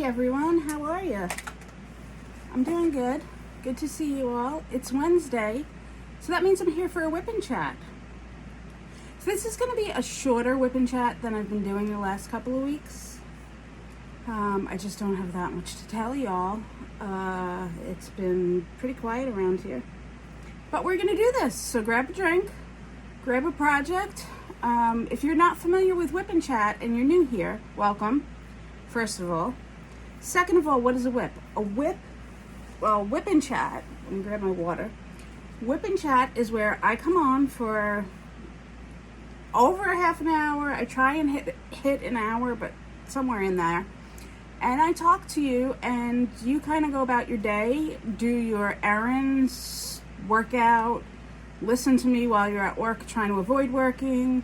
everyone, how are you? I'm doing good. Good to see you all. It's Wednesday, so that means I'm here for a Wip N Chat. So this is going to be a shorter Wip N Chat than I've been doing the last couple of weeks. I just don't have that much to tell y'all. It's been pretty quiet around here. But we're going to do this, so grab a drink, grab a project. If you're not familiar with Wip N Chat and you're new here, welcome, first of all. Second of all, what is a whip? Wip N Chat, let me grab my water. Wip N Chat is where I come on for over a half an hour. I try and hit an hour, but somewhere in there. And I talk to you, and you kind of go about your day, do your errands, work out, listen to me while you're at work trying to avoid working,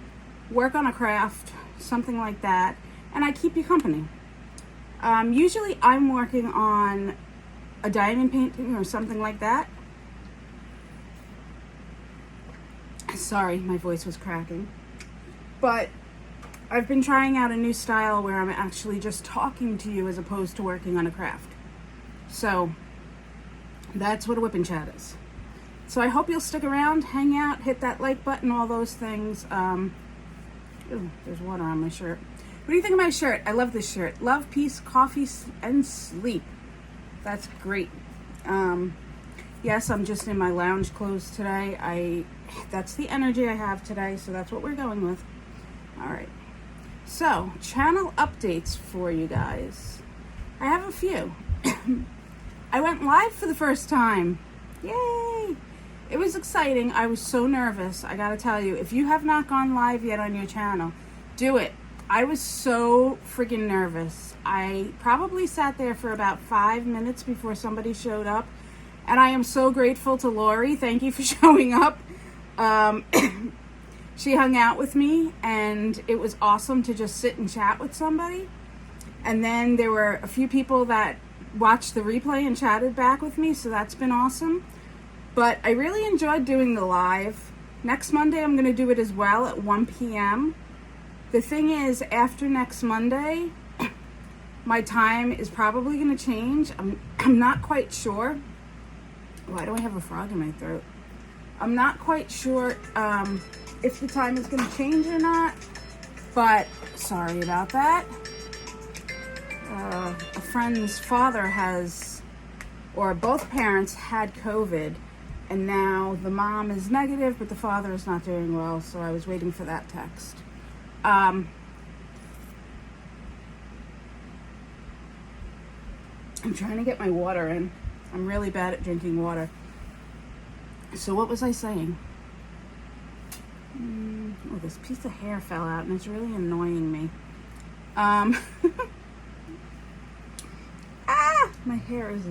work on a craft, something like that, and I keep you company. Usually I'm working on a diamond painting or something like that. Sorry, my voice was cracking. But I've been trying out a new style where I'm actually just talking to you as opposed to working on a craft. So that's what a Wip N Chat is. So I hope you'll stick around, hang out, hit that like button, all those things. Ooh, there's water on my shirt. What do you think of my shirt? I love this shirt. Love, peace, coffee, and sleep. That's great. Yes, I'm just in my lounge clothes today. That's the energy I have today, so that's what we're going with. All right. So, channel updates for you guys. I have a few. I went live for the first time. Yay! It was exciting. I was so nervous. I gotta tell you, if you have not gone live yet on your channel, do it. I was so freaking nervous. I probably sat there for about 5 minutes before somebody showed up. And I am so grateful to Lori. Thank you for showing up. She hung out with me, and it was awesome to just sit and chat with somebody. And then there were a few people that watched the replay and chatted back with me, so that's been awesome. But I really enjoyed doing the live. Next Monday, I'm going to do it as well at 1 p.m. The thing is, after next Monday, my time is probably going to change. I'm not quite sure. Why do I have a frog in my throat? I'm not quite sure if the time is going to change or not, but sorry about that. A friend's father has, or both parents had COVID, and now the mom is negative, but the father is not doing well, so I was waiting for that text. I'm trying to get my water in. I'm really bad at drinking water. So what was I saying? Oh, this piece of hair fell out and it's really annoying me. My hair is...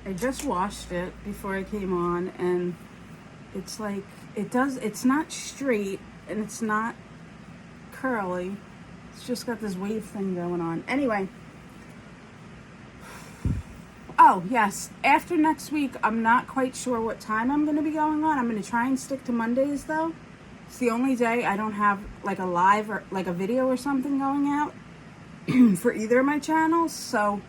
I just washed it before I came on, and it's like, it's not straight and it's not curly. It's just got this wave thing going on. Anyway. Oh, yes. After next week, I'm not quite sure what time I'm going to be going on. I'm going to try and stick to Mondays, though. It's the only day I don't have, like, a live or, like, a video or something going out for either of my channels, so...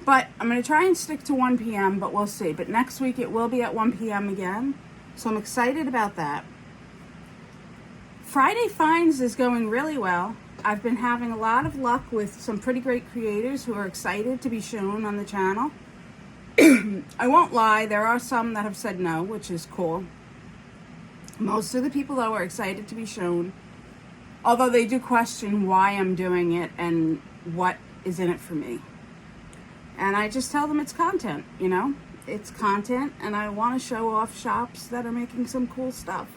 But I'm going to try and stick to 1 p.m., but we'll see. But next week, it will be at 1 p.m. again, so I'm excited about that. Friday Finds is going really well. I've been having a lot of luck with some pretty great creators who are excited to be shown on the channel. I won't lie, there are some that have said no, which is cool. Most of the people, though, are excited to be shown, although they do question why I'm doing it and what is in it for me. And I just tell them it's content, you know? It's content, and I want to show off shops that are making some cool stuff.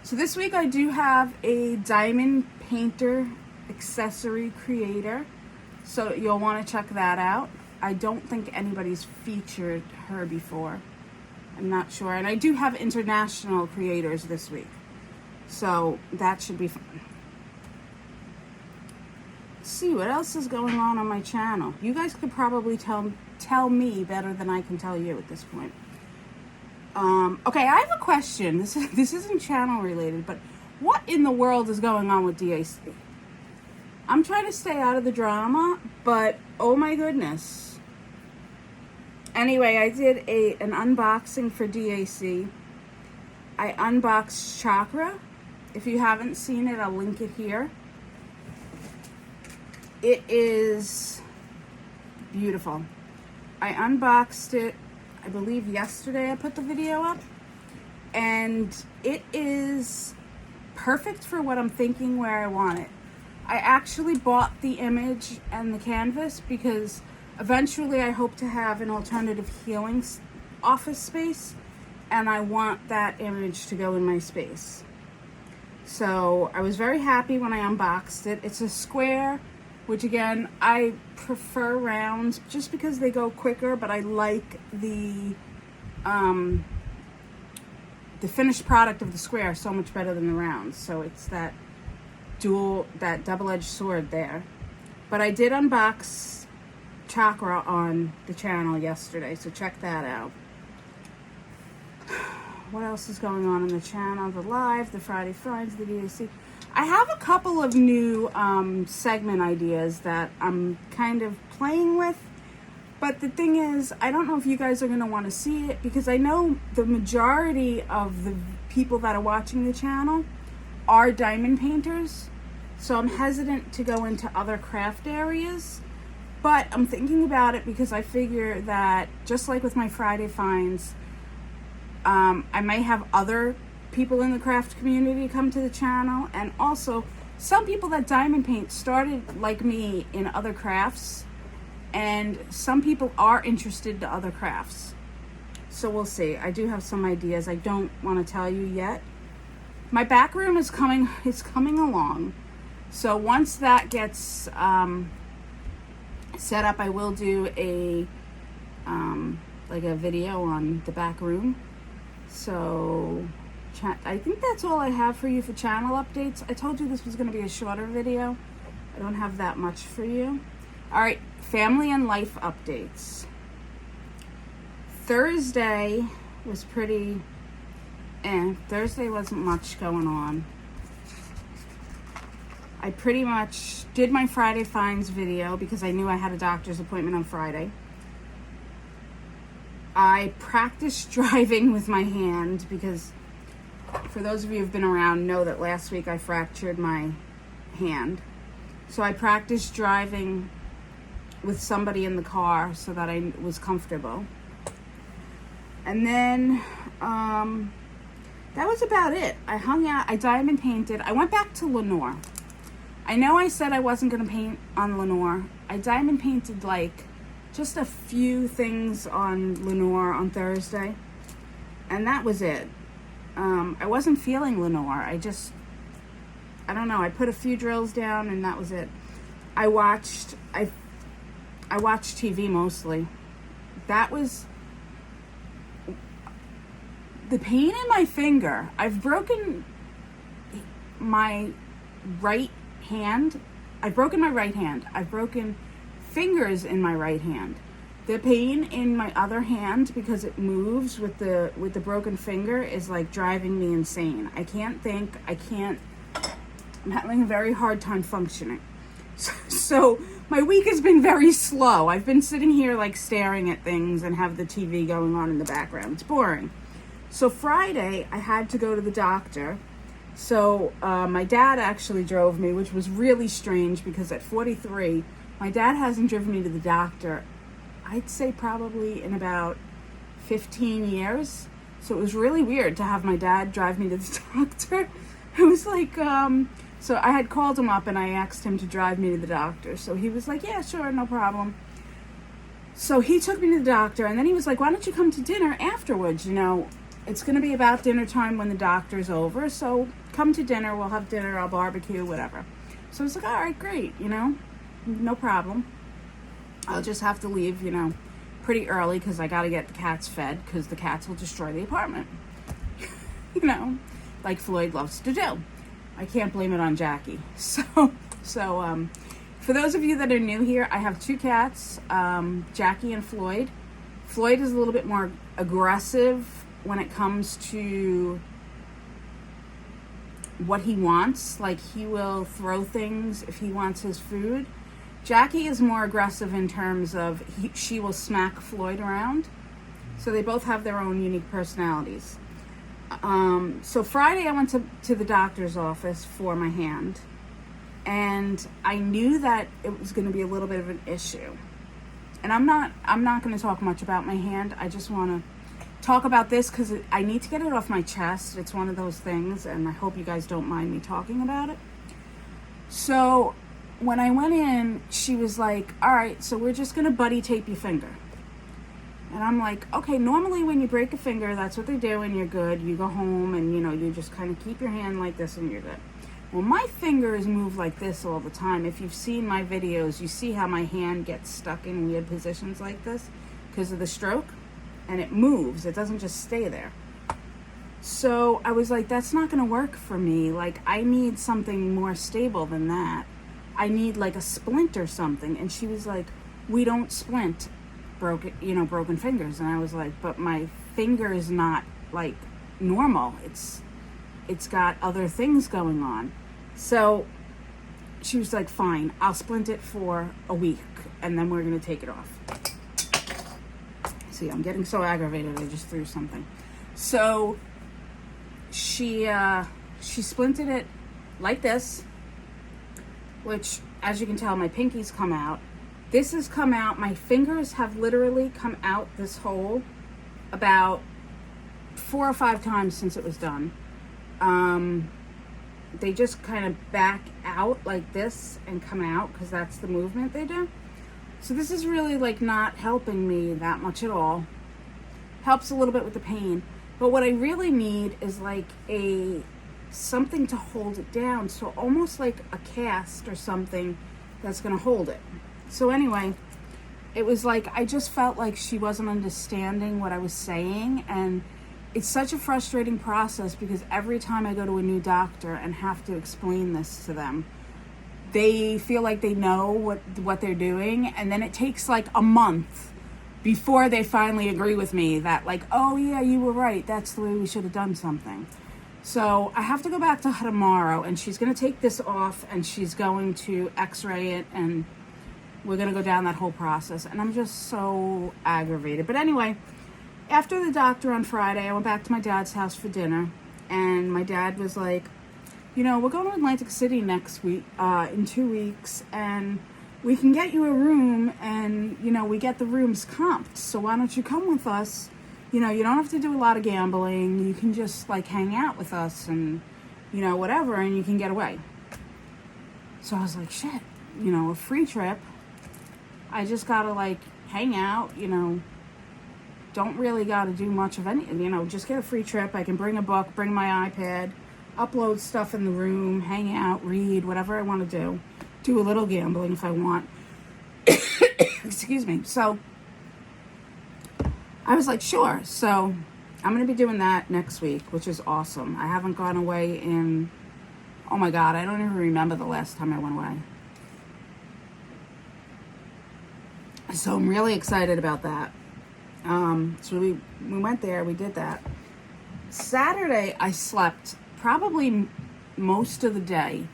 So this week I do have a diamond painter accessory creator, so you'll want to check that out. I don't think anybody's featured her before. I'm not sure. And I do have international creators this week, so that should be fun. Let's see what else is going on my channel. You guys could probably tell me better than I can tell you at this point. Okay, I have a question. This isn't channel related, but what in the world is going on with DAC? I'm trying to stay out of the drama, but oh my goodness. Anyway, I did an unboxing for DAC. I unboxed Chakra. If you haven't seen it, I'll link it here. It is beautiful. I unboxed it, I believe yesterday I put the video up. And it is perfect for what I'm thinking where I want it. I actually bought the image and the canvas because eventually I hope to have an alternative healing office space, and I want that image to go in my space. So I was very happy when I unboxed it. It's a square, which again, I prefer rounds just because they go quicker, but I like the finished product of the square so much better than the rounds. So it's that double-edged sword there. But I did unbox Chakra on the channel yesterday, so check that out. What else is going on the channel? The live, the Friday finds, the DAC. I have a couple of new segment ideas that I'm kind of playing with. But the thing is, I don't know if you guys are going to want to see it because I know the majority of the people that are watching the channel are diamond painters. So I'm hesitant to go into other craft areas. But I'm thinking about it because I figure that just like with my Friday finds, I may have other people in the craft community come to the channel. And also, some people that diamond paint started like me in other crafts. And some people are interested in other crafts. So we'll see. I do have some ideas. I don't want to tell you yet. My back room is coming along. So once that gets set up, I will do a video on the back room. So I think that's all I have for you for channel updates. I told you this was going to be a shorter video. I don't have that much for you. All right, family and life updates. Thursday was pretty, Thursday wasn't much going on. I pretty much did my Friday finds video because I knew I had a doctor's appointment on Friday. I practiced driving with my hand because for those of you who've been around know that last week I fractured my hand. So I practiced driving with somebody in the car so that I was comfortable. And then that was about it. I hung out, I diamond painted. I went back to Lenore. I know I said I wasn't going to paint on Lenore. I diamond painted like just a few things on Lenore on Thursday. And that was it. I wasn't feeling Lenore. I don't know. I put a few drills down and that was it. I watched TV mostly. That was the pain in my finger. I've broken my right hand. I've broken my right hand. I've broken fingers in my right hand. The pain in my other hand, because it moves with the broken finger, is like driving me insane. I can't think. I'm having a very hard time functioning. So my week has been very slow. I've been sitting here like staring at things and have the TV going on in the background. It's boring. So Friday, I had to go to the doctor. So my dad actually drove me, which was really strange because at 43, my dad hasn't driven me to the doctor, I'd say probably in about 15 years. So it was really weird to have my dad drive me to the doctor. It was like, so I had called him up and I asked him to drive me to the doctor. So he was like, yeah, sure, no problem. So he took me to the doctor and then he was like, why don't you come to dinner afterwards? You know, it's going to be about dinner time when the doctor's over. So come to dinner, we'll have dinner, I'll barbecue, whatever. So I was like, all right, great, you know, no problem. I'll just have to leave, you know, pretty early because I got to get the cats fed because the cats will destroy the apartment. You know, like Floyd loves to do. I can't blame it on Jackie. So for those of you that are new here, I have two cats, Jackie and Floyd. Floyd is a little bit more aggressive when it comes to what he wants. Like, he will throw things if he wants his food. Jackie is more aggressive in terms of she will smack Floyd around. So they both have their own unique personalities. So Friday I went to the doctor's office for my hand, and I knew that it was going to be a little bit of an issue. And I'm not going to talk much about my hand. I just want to talk about this because I need to get it off my chest. It's one of those things, and I hope you guys don't mind me talking about it. So when I went in, she was like, all right, so we're just going to buddy tape your finger. And I'm like, okay, normally when you break a finger, that's what they do and you're good. You go home and, you just kind of keep your hand like this and you're good. Well, my fingers move like this all the time. If you've seen my videos, you see how my hand gets stuck in weird positions like this because of the stroke. And it moves. It doesn't just stay there. So I was like, that's not going to work for me. Like, I need something more stable than that. I need like a splint or something. And she was like, we don't splint broken fingers. And I was like, but my finger is not like normal. It's got other things going on. So she was like, fine, I'll splint it for a week and then we're going to take it off. See, I'm getting so aggravated, I just threw something. So she splinted it like this, which, as you can tell, my pinkies come out. This has come out. My fingers have literally come out this hole about 4 or 5 times since it was done. They just kind of back out like this and come out because that's the movement they do. So this is really like not helping me that much at all. Helps a little bit with the pain. But what I really need is like something to hold it down. So almost like a cast or something that's going to hold it. So anyway, it was like I just felt like she wasn't understanding what I was saying. And it's such a frustrating process because every time I go to a new doctor and have to explain this to them, they feel like they know what they're doing, and then it takes like a month before they finally agree with me that like, oh yeah, you were right, that's the way we should have done something. So I have to go back to her tomorrow, and she's going to take this off and she's going to x-ray it, and we're going to go down that whole process. And I'm just so aggravated. But anyway, after the doctor on Friday, I went back to my dad's house for dinner, and my dad was like, we're going to Atlantic City next week, in 2 weeks, and we can get you a room, and, we get the rooms comped, so why don't you come with us? You don't have to do a lot of gambling. You can just, like, hang out with us and, whatever, and you can get away. So I was like, shit, a free trip. I just got to, like, hang out, don't really got to do much of any, just get a free trip. I can bring a book, bring my iPad, upload stuff in the room, hang out, read, whatever I want to do a little gambling if I want. Excuse me. So I was like, sure. So I'm going to be doing that next week, which is awesome. I haven't gone away in, oh my God, I don't even remember the last time I went away. So I'm really excited about that. So we went there, we did that. Saturday, I slept probably most of the day,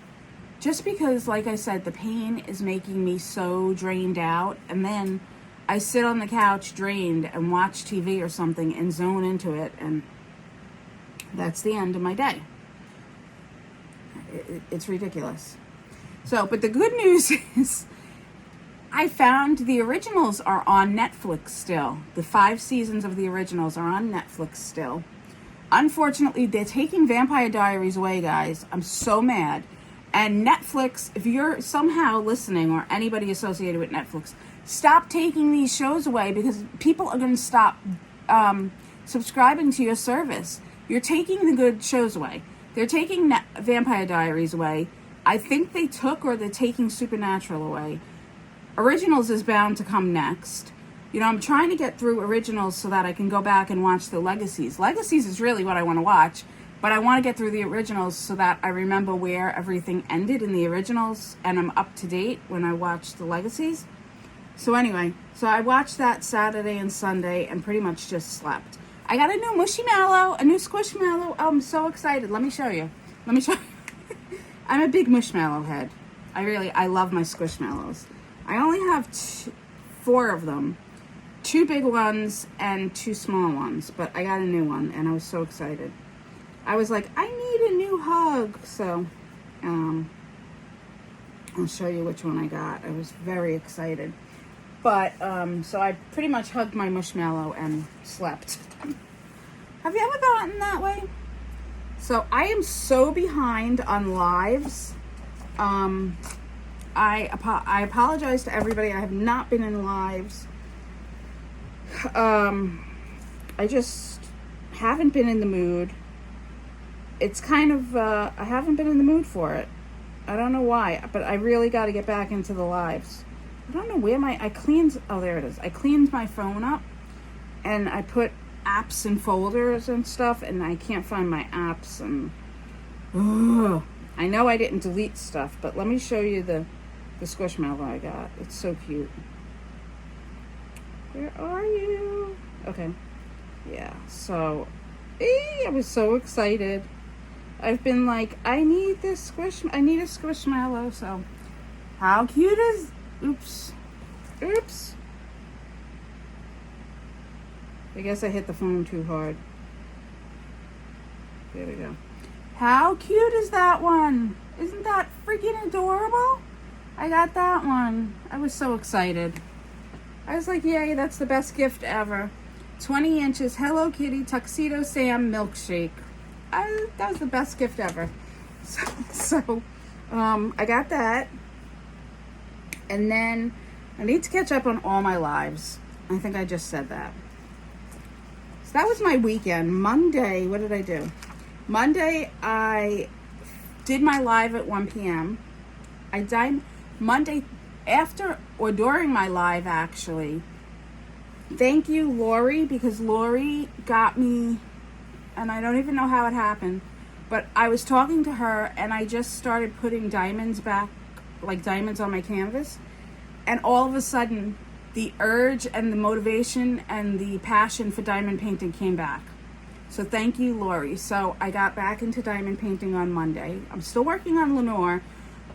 just because, like I said, the pain is making me so drained out, and then I sit on the couch drained and watch TV or something and zone into it, and that's the end of my day. It's ridiculous. So, but the good news is I found the originals are on Netflix still. The 5 seasons of the originals are on Netflix still. Unfortunately, they're taking Vampire Diaries away, guys. I'm so mad. And Netflix, if you're somehow listening or anybody associated with Netflix, stop taking these shows away because people are going to stop subscribing to your service. You're taking the good shows away. They're taking Vampire Diaries away. I think they took or they're taking Supernatural away. Originals is bound to come next. I'm trying to get through originals so that I can go back and watch the legacies. Legacies is really what I want to watch, but I want to get through the originals so that I remember where everything ended in the originals and I'm up to date when I watch the legacies. So anyway, so I watched that Saturday and Sunday and pretty much just slept. I got a new Mushy Mallow, a new Squishmallow. Oh, I'm so excited. Let me show you. I'm a big Mushmallow head. I love my Squishmallows. I only have 4 of them. 2 big ones and 2 small ones, but I got a new one and I was so excited. I was like, I need a new hug. So, I'll show you which one I got. I was very excited. But, so I pretty much hugged my Mushmallow and slept. Have you ever gotten that way? So I am so behind on lives. I apologize to everybody. I have not been in lives. I just haven't been in the mood. It's kind of, I haven't been in the mood for it. I don't know why, but I really got to get back into the lives. I don't know where oh, there it is. I cleaned my phone up and I put apps and folders and stuff, and I can't find my apps, and I know I didn't delete stuff, but let me show you the Squishmallow I got. It's so cute. Where are you? Okay. Yeah, so I was so excited. I've been like, I need a Squishmallow. So how cute is, oops. I guess I hit the phone too hard. There we go. How cute is that one? Isn't that freaking adorable? I got that one. I was so excited. I was like, yay, that's the best gift ever. 20 inches Hello Kitty Tuxedo Sam milkshake. That was the best gift ever. So I got that. And then I need to catch up on all my lives. I think I just said that. So that was my weekend. Monday, what did I do? Monday, I did my live at 1 p.m. I dined Monday after or during my live, actually. Thank you, Lori, because Lori got me, and I don't even know how it happened, but I was talking to her and I just started putting diamonds back, like diamonds on my canvas, and all of a sudden the urge and the motivation and the passion for diamond painting came back. So thank you, Lori. So I got back into diamond painting on Monday. I'm still working on Lenore.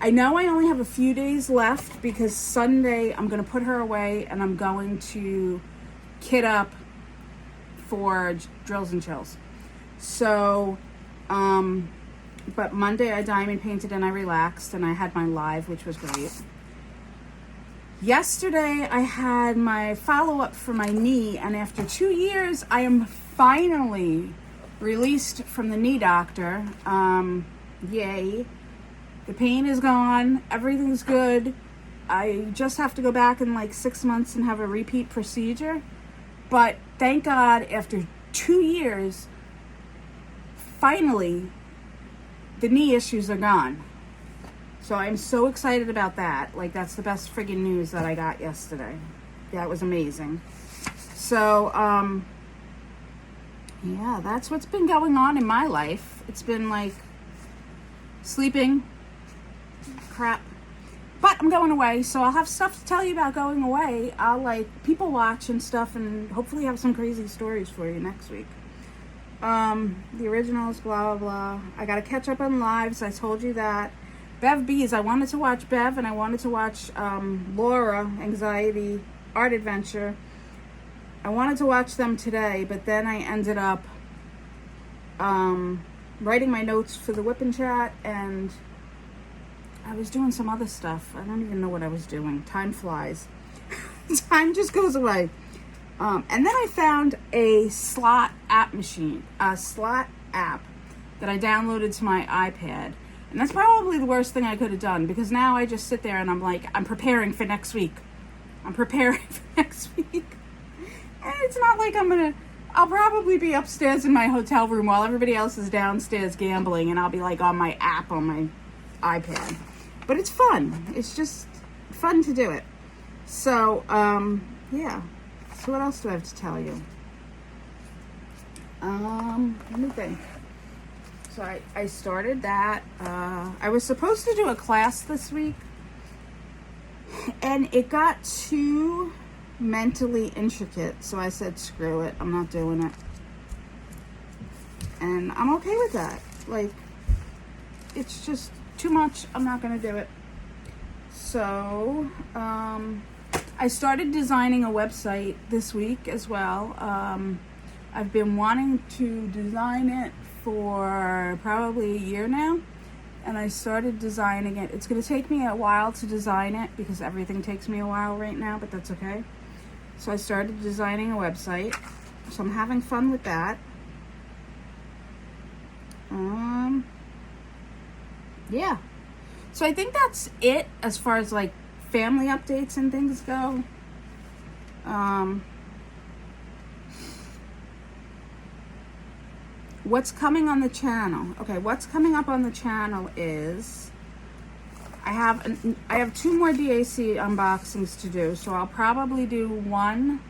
I know I only have a few days left because Sunday I'm going to put her away and I'm going to kit up for drills and chills. So, but Monday I diamond painted and I relaxed and I had my live, which was great. Yesterday I had my follow-up for my knee, and after 2 years I am finally released from the knee doctor. Yay. The pain is gone. Everything's good. I just have to go back in like 6 months and have a repeat procedure. But thank God, after 2 years, finally, the knee issues are gone. So I'm so excited about that. Like, that's the best friggin' news that I got yesterday. That was amazing. So, yeah, that's what's been going on in my life. It's been like sleeping, crap. But I'm going away, so I'll have stuff to tell you about going away. I'll like people watch and stuff, and hopefully have some crazy stories for you next week. The originals, blah, blah, blah. I got to catch up on lives. I told you that. Bev Bees, I wanted to watch Bev, and I wanted to watch Laura, Anxiety, Art Adventure. I wanted to watch them today, but then I ended up writing my notes for the Wip N Chat, and I was doing some other stuff. I don't even know what I was doing. Time flies. Time just goes away. And then I found a slot app that I downloaded to my iPad. And that's probably the worst thing I could have done, because now I just sit there and I'm like, I'm preparing for next week. And it's not like I'll probably be upstairs in my hotel room while everybody else is downstairs gambling, and I'll be like on my app on my iPad. But it's fun. It's just fun to do it. So, yeah. So what else do I have to tell you? Let me think. So I started that. I was supposed to do a class this week, and it got too mentally intricate. So I said, screw it. I'm not doing it. And I'm okay with that. Like, it's just too much, I'm not going to do it. So, I started designing a website this week as well. I've been wanting to design it for probably a year now, and I started designing it. It's going to take me a while to design it because everything takes me a while right now, but that's okay. So I started designing a website, so I'm having fun with that. Yeah. So I think that's it as far as like family updates and things go. What's coming on the channel? Okay, what's coming up on the channel is I have 2 more DAC unboxings to do, so I'll probably do one.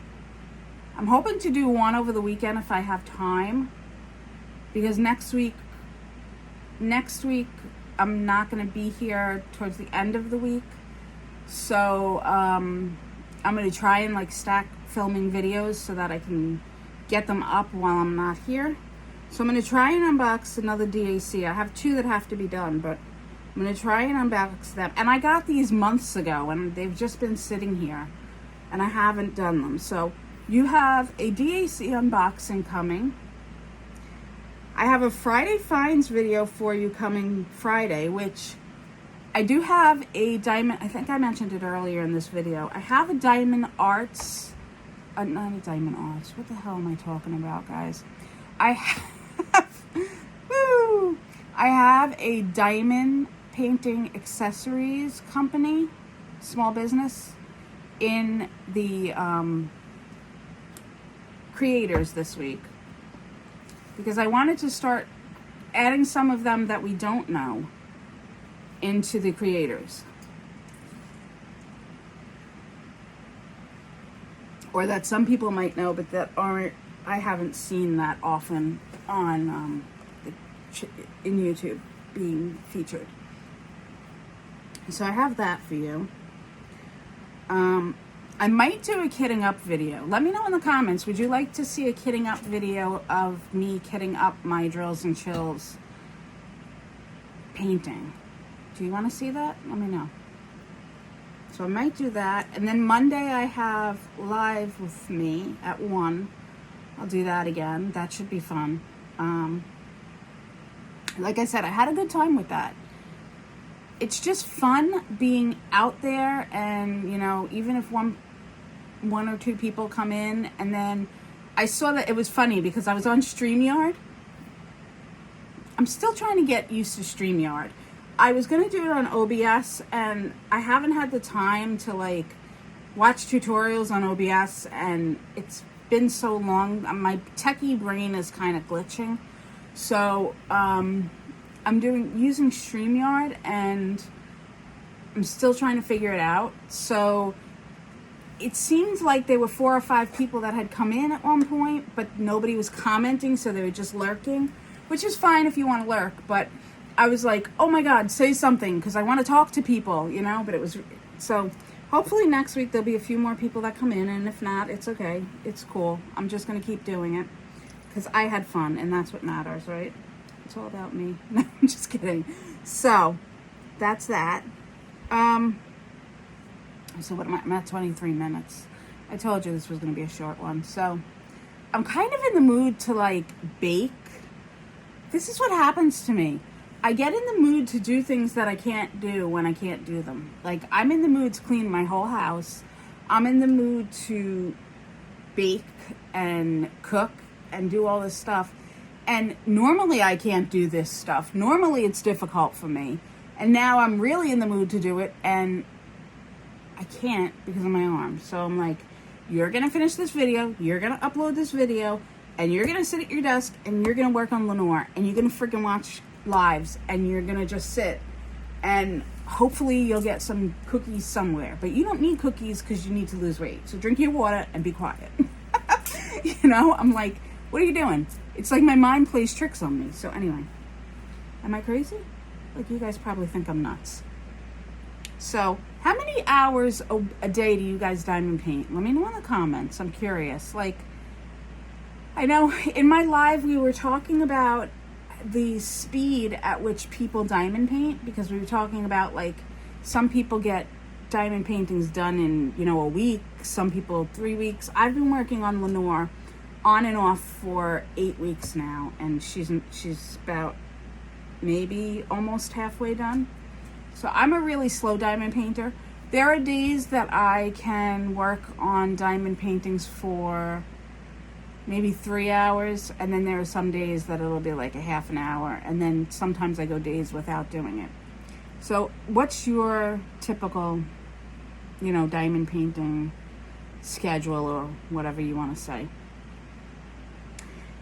I'm hoping to do one over the weekend if I have time, because next week I'm not going to be here towards the end of the week. So I'm going to try and like stack filming videos so that I can get them up while I'm not here. So I'm going to try and unbox another DAC. I have 2 that have to be done, but I'm going to try and unbox them. And I got these months ago, and they've just been sitting here, and I haven't done them. So you have a DAC unboxing coming. I have a Friday finds video for you coming Friday, which I do have a diamond. I think I mentioned it earlier in this video. I have a Diamond Arts, not a Diamond Arts. What the hell am I talking about, guys? I have a diamond painting accessories company, small business, in the creators this week, because I wanted to start adding some of them that we don't know into the creators, or that some people might know but that aren't. I haven't seen that often on in YouTube being featured. So I have that for you. I might do a kitting up video. Let me know in the comments. Would you like to see a kitting up video of me kitting up my drills and chills painting? Do you want to see that? Let me know. So I might do that. And then Monday I have live with me at 1. I'll do that again. That should be fun. Like I said, I had a good time with that. It's just fun being out there, and you know, even if one or 2 people come in. And then I saw that it was funny because I was on StreamYard. I'm still trying to get used to StreamYard. I was going to do it on OBS, and I haven't had the time to like watch tutorials on OBS, and it's been so long. My techie brain is kind of glitching. So I'm using StreamYard, and I'm still trying to figure it out. So it seems like there were 4 or 5 people that had come in at one point, but nobody was commenting, so they were just lurking, which is fine if you want to lurk. But I was like, oh my God, say something, because I want to talk to people, you know. But it was, so hopefully next week there'll be a few more people that come in, and if not, it's okay. It's cool. I'm just going to keep doing it because I had fun, and that's what matters, right? It's all about me. No, I'm just kidding. So that's that. So what am I? I'm at 23 minutes. I told you this was going to be a short one. So I'm kind of in the mood to like bake. This is what happens to me. I get in the mood to do things that I can't do when I can't do them. Like, I'm in the mood to clean my whole house. I'm in the mood to bake and cook and do all this stuff. And normally I can't do this stuff. Normally it's difficult for me. And now I'm really in the mood to do it, and I can't because of my arm. So I'm like, you're going to finish this video, you're going to upload this video, and you're going to sit at your desk, and you're going to work on Lenore, and you're going to freaking watch lives, and you're going to just sit, and hopefully you'll get some cookies somewhere. But you don't need cookies because you need to lose weight. So drink your water and be quiet. You know, I'm like, what are you doing? It's like my mind plays tricks on me. So anyway, am I crazy? Like, you guys probably think I'm nuts. So how many hours a day do you guys diamond paint? Let me know in the comments. I'm curious. Like, I know in my live we were talking about the speed at which people diamond paint, because we were talking about like some people get diamond paintings done in, you know, a week, some people 3 weeks. I've been working on Lenore on and off for 8 weeks now, and she's about maybe almost halfway done. So I'm a really slow diamond painter. There are days that I can work on diamond paintings for maybe 3 hours, and then there are some days that it'll be like a half an hour, and then sometimes I go days without doing it. So what's your typical, you know, diamond painting schedule, or whatever you want to say?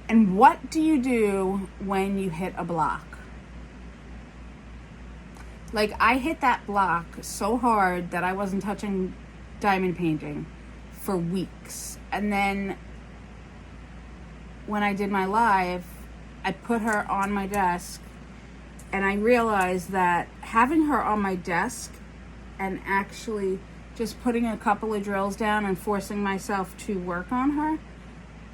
And what do you do when you hit a block? Like, I hit that block so hard that I wasn't touching diamond painting for weeks. And then when I did my live, I put her on my desk, and I realized that having her on my desk and actually just putting a couple of drills down and forcing myself to work on her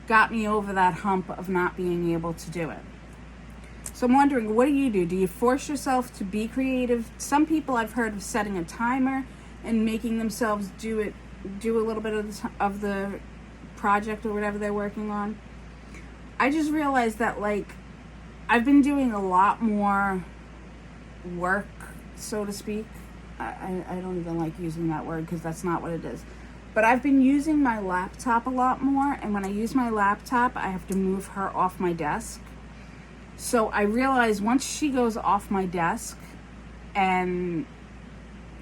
got me over that hump of not being able to do it. So I'm wondering, what do you do? Do you force yourself to be creative? Some people I've heard of setting a timer and making themselves do a little bit of the project or whatever they're working on. I just realized that, like, I've been doing a lot more work, so to speak. I don't even like using that word because that's not what it is. But I've been using my laptop a lot more, and when I use my laptop, I have to move her off my desk. So I realize once she goes off my desk and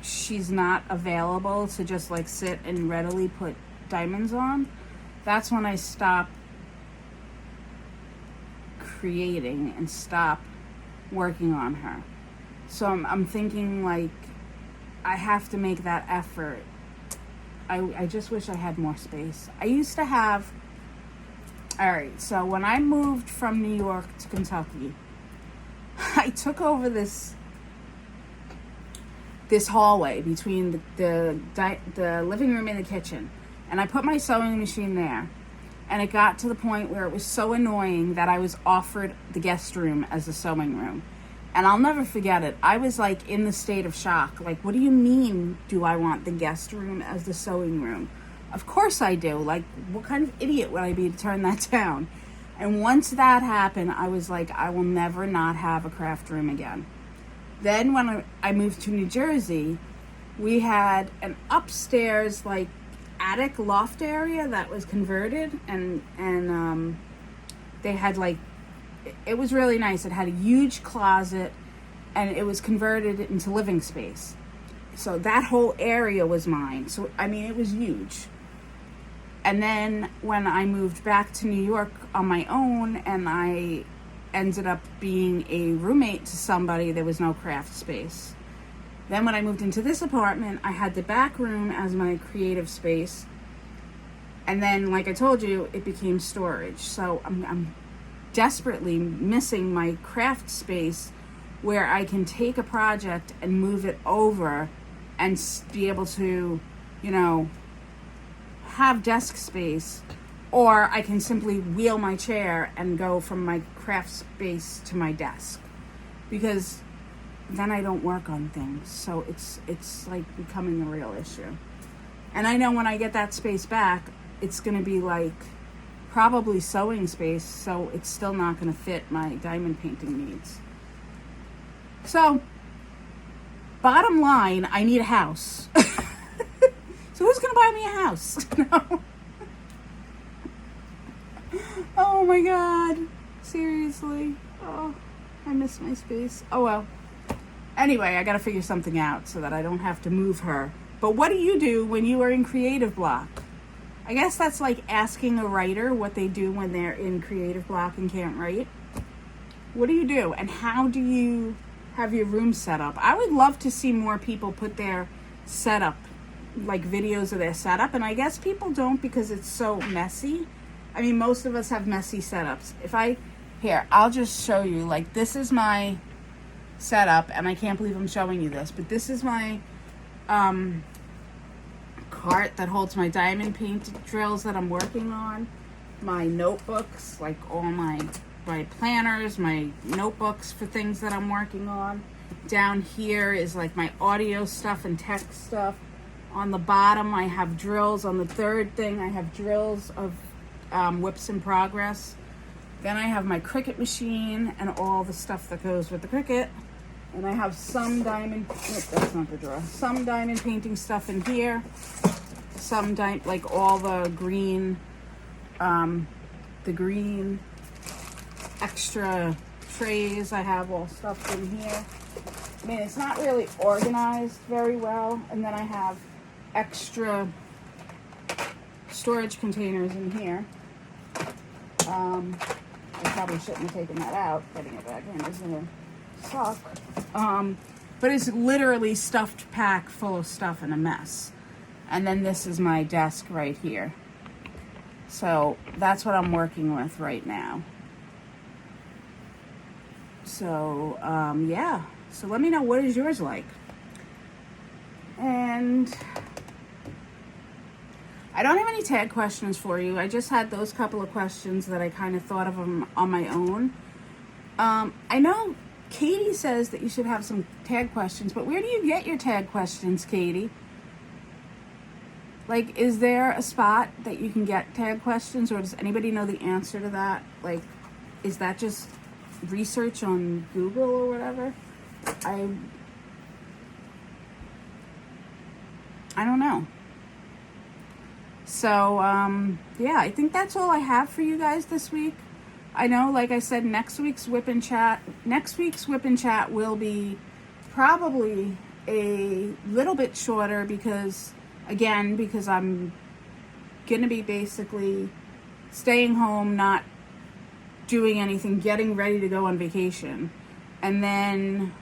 she's not available to just like sit and readily put diamonds on, that's when I stop creating and stop working on her. So I'm thinking, like, I have to make that effort. I just wish I had more space. I used to have, all right, so when I moved from New York to Kentucky, I took over this hallway between the living room and the kitchen, and I put my sewing machine there. And it got to the point where it was so annoying that I was offered the guest room as a sewing room. And I'll never forget it. I was like in the state of shock. Like, what do you mean, do I want the guest room as the sewing room? Of course I do. Like, what kind of idiot would I be to turn that down? And once that happened, I was like, I will never not have a craft room again. Then when I moved to New Jersey, we had an upstairs, like, attic loft area that was converted, and they had, like, it was really nice. It had a huge closet, and it was converted into living space. So that whole area was mine. So, I mean, it was huge. And then when I moved back to New York on my own, and I ended up being a roommate to somebody, there was no craft space. Then when I moved into this apartment, I had the back room as my creative space. And then, like I told you, it became storage. So I'm desperately missing my craft space where I can take a project and move it over and be able to, you know, have desk space. Or I can simply wheel my chair and go from my craft space to my desk. Because then I don't work on things. So it's like becoming a real issue. And I know when I get that space back, it's going to be like probably sewing space, so it's still not going to fit my diamond painting needs. So, bottom line, I need a house. So who's going to buy me a house? No. Oh my God. Seriously. Oh, I miss my space. Oh well. Anyway, I got to figure something out so that I don't have to move her. But what do you do when you are in creative block? I guess that's like asking a writer what they do when they're in creative block and can't write. What do you do? And how do you have your room set up? I would love to see more people put their setup, like videos of their setup. And I guess people don't because it's so messy. I mean, most of us have messy setups. Here, I'll just show you. Like, this is my setup, and I can't believe I'm showing you this, but this is my cart that holds my diamond paint drills that I'm working on, my notebooks, like all my my planners, my notebooks for things that I'm working on. Down here is like my audio stuff and tech stuff. On the bottom, I have drills. On the third thing, I have drills of whips in progress. Then I have my Cricut machine and all the stuff that goes with the Cricut. And I have some diamond, that's not the drawer, some diamond painting stuff in here. Some like all the green extra trays. I have all stuff in here. I mean, it's not really organized very well. And then I have extra storage containers in here. I probably shouldn't have taken that out. Getting it back in is gonna suck. But it's literally stuffed pack full of stuff and a mess. And then this is my desk right here. So that's what I'm working with right now. So, yeah. So let me know, what is yours like? And I don't have any tag questions for you. I just had those couple of questions that I kind of thought of them on my own. I know Katie says that you should have some tag questions, but where do you get your tag questions, Katie? Like, is there a spot that you can get tag questions, or does anybody know the answer to that? Like, is that just research on Google or whatever? I don't know. So, yeah, I think that's all I have for you guys this week. I know, like I said, next week's Wip N Chat will be probably a little bit shorter because I'm going to be basically staying home, not doing anything, getting ready to go on vacation. And then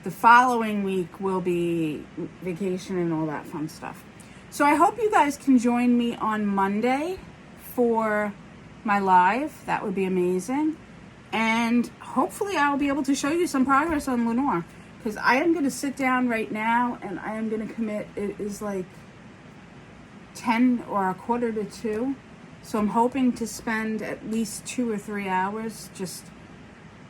the following week will be vacation and all that fun stuff. So I hope you guys can join me on Monday for my live. That would be amazing. And hopefully I'll be able to show you some progress on Lenore, because I am going to sit down right now and I am going to commit. It is like 10 or a quarter to 2. So I'm hoping to spend at least 2 or 3 hours just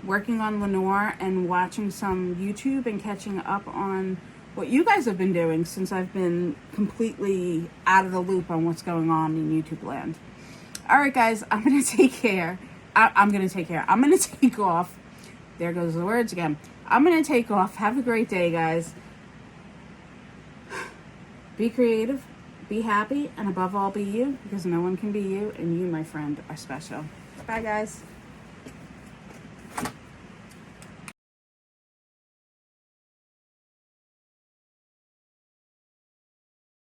working on Lenore and watching some YouTube and catching up on what you guys have been doing, since I've been completely out of the loop on what's going on in YouTube land. All right, guys, I'm going to take care. I'm going to take care. I'm going to take off. There goes the words again. I'm going to take off. Have a great day, guys. Be creative, be happy, and above all, be you, because no one can be you, and you, my friend, are special. Bye, guys.